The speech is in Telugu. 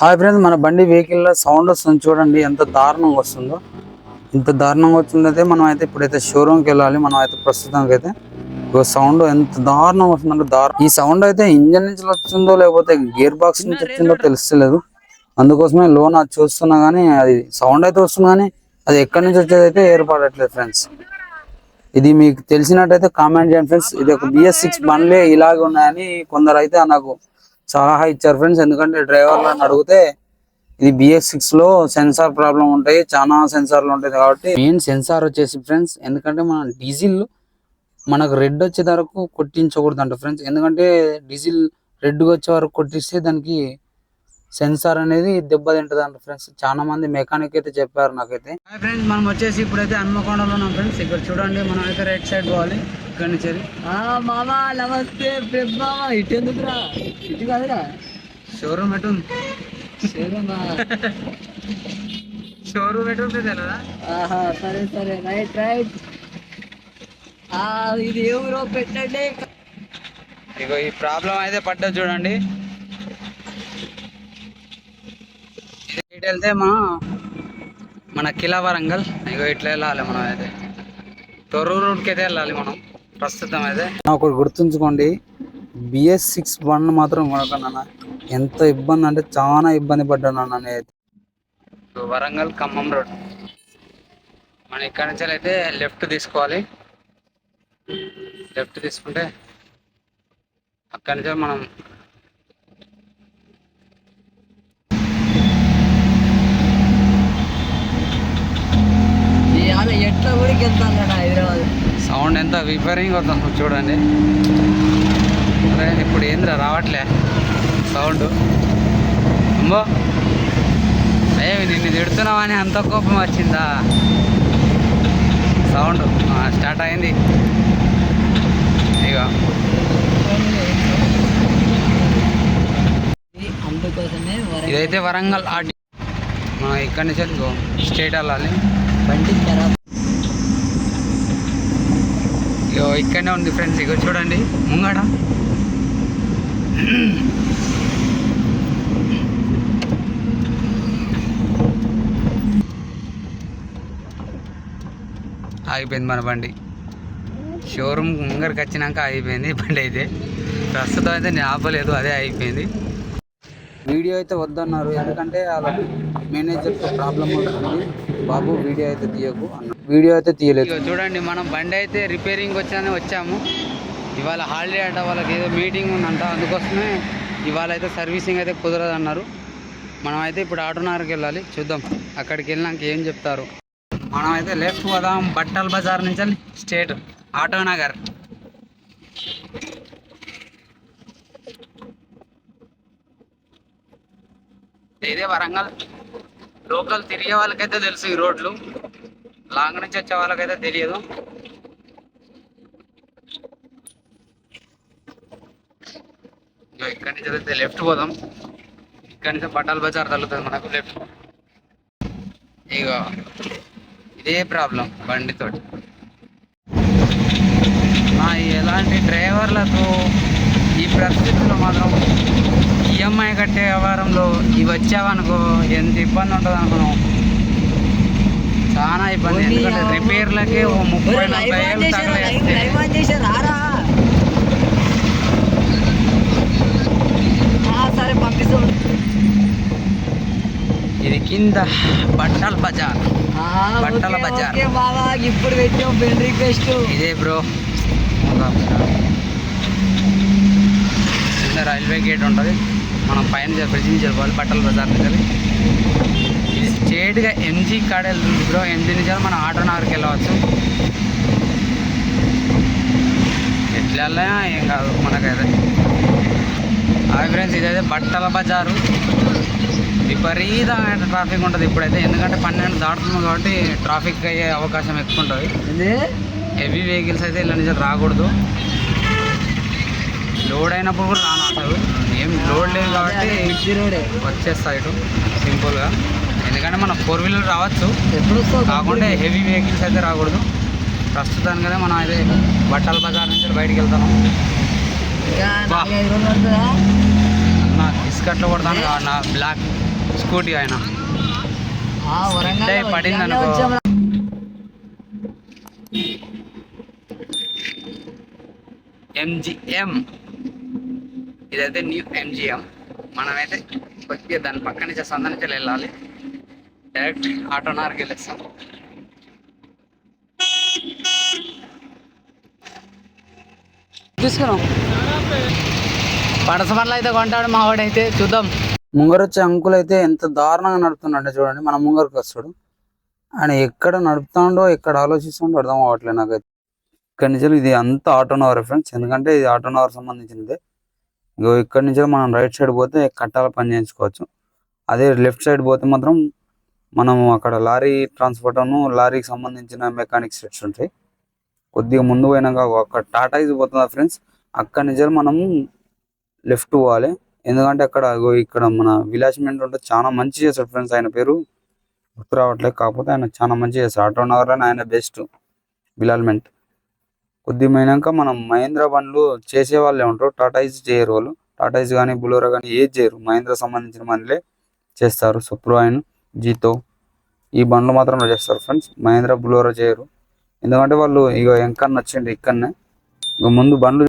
హాయ్ ఫ్రెండ్స్, మన బండి వెహికల్ లో సౌండ్ వస్తుంది చూడండి, ఎంత దారుణంగా వస్తుందో. ఇంత దారుణంగా వచ్చిందైతే మనం అయితే ఇప్పుడైతే షోరూమ్కి వెళ్ళాలి. మనం అయితే ప్రస్తుతానికి అయితే సౌండ్ ఎంత దారుణంగా వస్తుందంటే ఈ సౌండ్ అయితే ఇంజన్ నుంచి వచ్చిందో లేకపోతే గేర్ బాక్స్ నుంచి వచ్చిందో తెలుస్తలేదు. అందుకోసమే లోన్ అది చూస్తున్నా కానీ అది సౌండ్ అయితే వస్తుంది కానీ అది ఎక్కడి నుంచి వచ్చేది అయితే ఏర్పడట్లేదు ఫ్రెండ్స్. ఇది మీకు తెలిసినట్టయితే కామెంట్ చేయండి ఫ్రెండ్స్. ఇది ఒక BS6 బండ్లే ఇలాగే ఉన్నాయని కొందరు అయితే నాకు సలహా ఇచ్చారు ఫ్రెండ్స్. ఎందుకంటే డ్రైవర్లను అడిగితే ఇది BS6 లో సెన్సార్ ప్రాబ్లం ఉంటాయి, చాలా సెన్సార్లు ఉంటాయి. కాబట్టి మెయిన్ సెన్సార్ వచ్చేసి ఫ్రెండ్స్, ఎందుకంటే మన డీజిల్ మనకు రెడ్ వచ్చే వరకు కొట్టించకూడదు అంట ఫ్రెండ్స్. ఎందుకంటే డీజిల్ రెడ్గా వచ్చే వరకు కొట్టిస్తే దానికి సెన్సార్ అనేది దెబ్బతింటది అంట ఫ్రెండ్స్. చాలా మంది మెకానిక్ అయితే చెప్పారు నాకైతే. ఫ్రెండ్స్, మనం వచ్చేసి ఇప్పుడైతే హన్మకొండలో ఉన్నాం ఫ్రెండ్స్. ఇక్కడ చూడండి, మనం అయితే రైట్ సైడ్ పోవాలి. ఇక్కడ నుంచి మామా నమస్తే మామా. ఇటు ఎందుకురా? ఇటు కాదురా, షోరూమ్ ఎటు షోరూమ్ ఎటు ఉంటుంది కదా. సరే సరే, రైట్ రైట్. ఇది ఎవరో పెట్టండి. ఇగో ఈ ప్రాబ్లం అయితే పడ్డది చూడండి. ఇటు వెళ్తే మన కిలా వరంగల్. ఇగో ఇట్లా వెళ్ళాలి మనం అయితే తొర్రూరు రూట్కి అయితే వెళ్ళాలి మనం ప్రస్తుతం అయితే. ఒకటి గుర్తుంచుకోండి, BS6 బండ్లు మాత్రం కొనకన్నా. ఎంత ఇబ్బంది అంటే చాలా ఇబ్బంది పడ్డాను నేనైతే. వరంగల్ ఖమ్మం రోడ్ మనం ఇక్కడ నుంచి అయితే లెఫ్ట్ తీసుకోవాలి. లెఫ్ట్ తీసుకుంటే అక్కడి నుంచి మనం ఎట్లా ఊరికి వెళ్తాను హైదరాబాద్. సౌండ్ ఎంత విపరీతంగా వస్తుంది చూడండి. అరే ఇప్పుడు ఏంద్రా రావట్లే సౌండ్. అమ్మో, అయ్యే నిన్ను తిడుతున్నావని అంత కోపం వచ్చిందా? సౌండ్ స్టార్ట్ అయింది. ఇక అందుకోసమే ఇదైతే వరంగల్ ఆర్టీ. మనం ఇక్కడి నుంచి స్ట్రైట్ వెళ్ళాలి. బండి ఖరాబ్. ఇగో ఇక్కడనే ఉంది ఫ్రెండ్స్. ఇగో చూడండి ముంగడ. ఆగిపోయింది మన బండి. షోరూమ్ ముంగరికి వచ్చినాక ఆగిపోయింది బండి అయితే. ప్రస్తుతం అయితే నేను ఆపలేదు, అదే అయిపోయింది. వీడియో అయితే వద్దన్నారు, ఎందుకంటే వాళ్ళ మేనేజర్తో ప్రాబ్లం అవుతుంది. బాబు వీడియో అయితే తీయకు అన్న. వీడియో అయితే తీయలేదు. చూడండి, మనం బండి అయితే రిపేరింగ్ వచ్చాము. ఇవాళ హాలిడే అంట, వాళ్ళకి ఏదో మీటింగ్ ఉందంట. అందుకోసమే ఇవాళ అయితే సర్వీసింగ్ అయితే కుదరదు అన్నారు. మనం అయితే ఇప్పుడు ఆటోనగర్కి వెళ్ళాలి. చూద్దాం అక్కడికి వెళ్ళినాక ఏం చెప్తారు. మనం అయితే లెఫ్ట్ పోదాం. బట్టల బజార్ నుంచి స్ట్రేట్ ఆటోనగర్. ఇదే వరంగల్. లోకల్ తిరిగే వాళ్ళకైతే తెలుసు ఈ రోడ్లు, లాంగ్ నుంచి వచ్చే వాళ్ళకైతే తెలియదు. ఇక్కడి నుంచి అయితే లెఫ్ట్ పోదాం. ఇక్కడి నుంచి బట్టల బజార్ తగ్గుతుంది మనకు లెఫ్ట్. ఇక ఇదే ప్రాబ్లం బండితో. ఎలాంటి డ్రైవర్లకు ఈ పరిస్థితుల్లో మాత్రం EMI కట్టే వ్యవహారంలో ఇవి వచ్చావనుకో ఎంత ఇబ్బంది ఉంటుంది అనుకున్నాం. చాలా ఇబ్బంది. ఎందుకంటే రిపేర్లకే 30-40 ఏళ్ళు సరే పంపిస్తాం. ఇది కింద బట్టల బజార్. బట్టల బజార్ ఇప్పుడు పెట్టాం ఫ్రెండ్ రిక్వెస్ట్. ఇదే బ్రో, కింద రైల్వే గేట్ ఉంటుంది. మనం పైన బ్రిడ్జ్ నుంచి వెళ్ళిపోవాలి బట్టల బజార్ నుంచి. ఇది స్ట్రేట్గా MG కాడ వెళ్తుంది బ్రో. MG నుంచి మనం ఆటోనగర్కి వెళ్ళవచ్చు. ఎట్లా వెళ్ళినా ఏం కాదు మనకైతే. హాయ్ ఫ్రెండ్స్, ఇదైతే బట్టల బజారు. విపరీతమైన ట్రాఫిక్ ఉంటుంది ఇప్పుడైతే. ఎందుకంటే 12 దాటుతుంది కాబట్టి ట్రాఫిక్ అయ్యే అవకాశం ఎక్కువ ఉంటుంది. హెవీ వెహికల్స్ అయితే ఇలా నుంచి రాకూడదు. లోడ్ అయినప్పుడు కూడా రానంటారు. ఏం లోడ్ లేదు కాబట్టి వచ్చేస్తాయి ఇటు సింపుల్గా. ఎందుకంటే మనం 4 వీలర్ రావచ్చు, కాకుండా హెవీ వెహికల్స్ అయితే రాకూడదు. ప్రస్తుతానికి కదా మనం అయితే బట్టల బజార్ నుంచి బయటికి వెళ్తాము. నా బిస్కెట్లు కొడతాను నా బ్లాక్ స్కూటీ ఆయన వరంగల్ డై పడింది అనుకో. MGM ఇదైతే న్యూ MGM. మనమైతే కొద్దిగా దాని పక్క నుంచి సంద నుంచి వెళ్ళాలి. డైరెక్ట్ ఆటోనగర్కి వెళ్ళేస్తాం. తీసుకున్నాం పడస పనులు అయితే కొంటాడు మా వాడైతే, చూద్దాం. ముంగరొచ్చే అంకుల్ అయితే ఎంత దారుణంగా నడుపుతున్నాడు చూడండి. మన ముంగరకు వస్తాడు, ఆయన ఎక్కడ నడుపుతాడో ఎక్కడ ఆలోచిస్తాడో అర్థం అవ్వట్లేదు నాకైతే. ఇక్కడ నుంచి ఇది అంతా ఆటోనగర్ ఫ్రెండ్స్, ఎందుకంటే ఇది ఆటోనగర్ సంబంధించింది. ఇగో ఇక్కడ నుంచి మనం రైట్ సైడ్ పోతే కట్టాల పని చేయించుకోవచ్చు. అదే లెఫ్ట్ సైడ్ పోతే మాత్రం మనం అక్కడ లారీ ట్రాన్స్పోర్ట్ లారీకి సంబంధించిన మెకానిక్ సెట్స్ ఉంటాయి. కొద్దిగా ముందు పోయినాక అక్కడ టాటా ఈజ్ పోతుందా ఫ్రెండ్స్, అక్కడ నుంచి మనం లెఫ్ట్ పోవాలి. ఎందుకంటే అక్కడ ఇక్కడ మన విలాస్మెంట్ ఉంటే చాలా మంచి చేస్తాడు ఫ్రెండ్స్. ఆయన పేరు గుర్తు రావట్లేదు, కాకపోతే ఆయన చాలా మంచి చేస్తాడు. ఆటోనగర్లోనే ఆయన బెస్ట్ విలాల్మెంట్. కొద్దిగా పోయినాక మనం మహేంద్ర బండ్లు చేసే వాళ్ళే ఉంటారు, టాటాయిస్ చేయరు వాళ్ళు. టాటాయిస్ కానీ బులోరో కానీ ఏది చేయరు, మహేంద్ర సంబంధించిన బండ్లే చేస్తారు. సూపర్వైన్, జీతో ఈ బండ్లు మాత్రం చేస్తారు ఫ్రెండ్స్. మహేంద్ర బులోరో చేయరు, ఎందుకంటే వాళ్ళు ఇక ఎంకన్నా వచ్చిండు ఇక్కడనే. ఇక ముందు బండ్లు